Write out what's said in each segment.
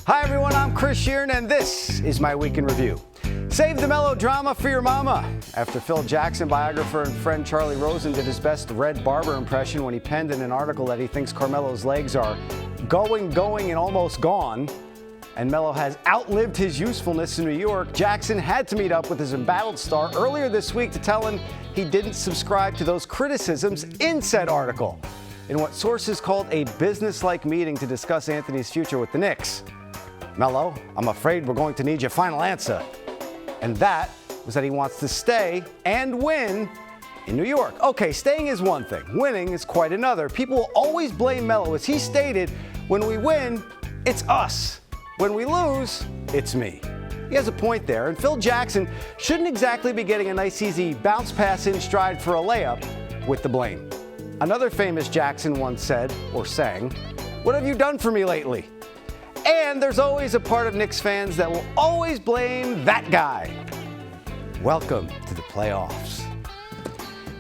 Hi everyone, I'm Chris Sheeran and this is my Week in Review. Save the melodrama for your mama. After Phil Jackson biographer and friend Charlie Rosen did his best Red Barber impression when he penned in an article that he thinks Carmelo's legs are going, and almost gone, and Melo has outlived his usefulness in New York, Jackson had to meet up with his embattled star earlier this week to tell him he didn't subscribe to those criticisms in said article, in what sources called a business-like meeting to discuss Anthony's future with the Knicks. Melo, I'm afraid we're going to need your final answer. And that was that he wants to stay and win in New York. Okay, staying is one thing. Winning is quite another. People will always blame Melo. As he stated, when we win, it's us. When we lose, it's me. He has a point there, and Phil Jackson shouldn't exactly be getting a nice easy bounce pass in stride for a layup with the blame. Another famous Jackson once said, or sang, "What have you done for me lately?" And there's always a part of Knicks fans that will always blame that guy. Welcome to the playoffs.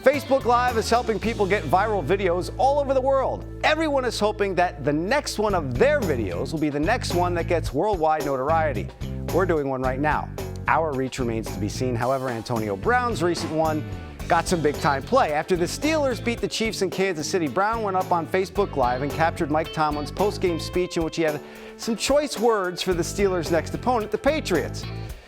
Facebook Live is helping people get viral videos all over the world. Everyone is hoping that the next one of their videos will be the next one that gets worldwide notoriety. We're doing one right now. Our reach remains to be seen. However, Antonio Brown's recent one got some big-time play. After the Steelers beat the Chiefs in Kansas City, Brown went up on Facebook Live and captured Mike Tomlin's post-game speech in which he had some choice words for the Steelers' next opponent, the Patriots.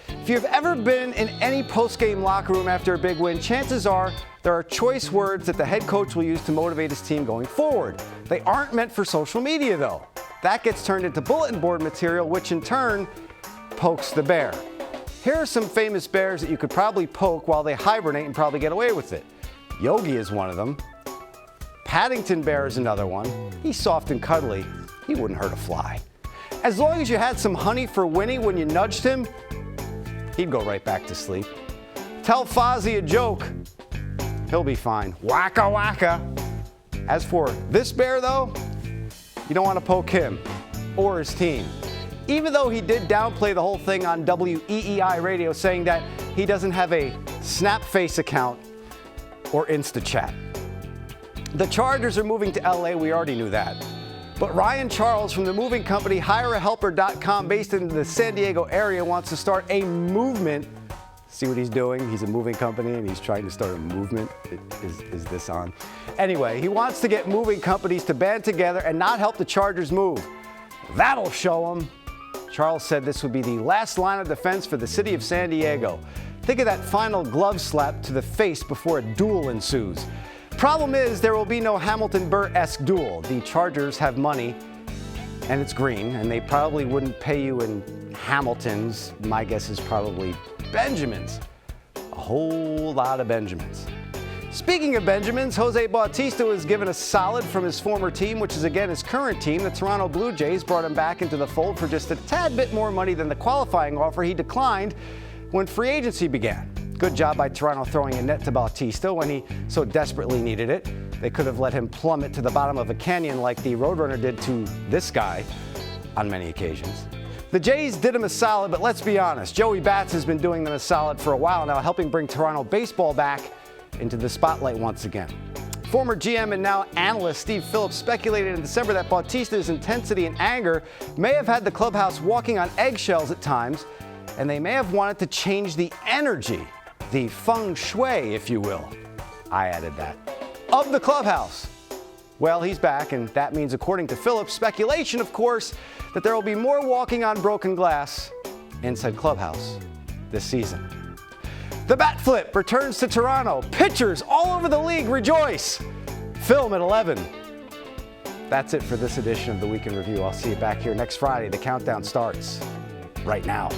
If you've ever been in any post-game locker room after a big win, chances are there are choice words that the head coach will use to motivate his team going forward. They aren't meant for social media, though. That gets turned into bulletin board material, which in turn pokes the bear. Here are some famous bears that you could probably poke while they hibernate and probably get away with it. Yogi is one of them. Paddington Bear is another one. He's soft and cuddly. He wouldn't hurt a fly. As long as you had some honey for Winnie when you nudged him, he'd go right back to sleep. Tell Fozzie a joke. He'll be fine. Waka waka. As for this bear, though, you don't want to poke him or his team. Even though he did downplay the whole thing on WEEI radio, saying that he doesn't have a Snapface account or InstaChat. The Chargers are moving to LA, we already knew that. But Ryan Charles from the moving company HireAHelper.com, based in the San Diego area, wants to start a movement. See what he's doing? He's a moving company and he's trying to start a movement. Is this on? Anyway, he wants to get moving companies to band together and not help the Chargers move. That'll show him. Charles said this would be the last line of defense for the city of San Diego. Think of that final glove slap to the face before a duel ensues. Problem is, there will be no Hamilton Burr-esque duel. The Chargers have money, and it's green, and they probably wouldn't pay you in Hamiltons. My guess is probably Benjamins. A whole lot of Benjamins. Speaking of Benjamins, Jose Bautista was given a solid from his former team, which is again his current team. The Toronto Blue Jays brought him back into the fold for just a tad bit more money than the qualifying offer he declined when free agency began. Good job by Toronto throwing a net to Bautista when he so desperately needed it. They could have let him plummet to the bottom of a canyon like the Roadrunner did to this guy on many occasions. The Jays did him a solid, but let's be honest, Joey Bats has been doing them a solid for a while now, helping bring Toronto baseball back into the spotlight once again. Former GM and now analyst Steve Phillips speculated in December that Bautista's intensity and anger may have had the clubhouse walking on eggshells at times, and they may have wanted to change the energy, the feng shui, if you will. I added that. Of the clubhouse. Well, he's back, and that means, according to Phillips, speculation, of course, that there will be more walking on broken glass inside clubhouse this season. The bat flip returns to Toronto. Pitchers all over the league rejoice. Film at 11. That's it for this edition of the Week in Review. I'll see you back here next Friday. The countdown starts right now.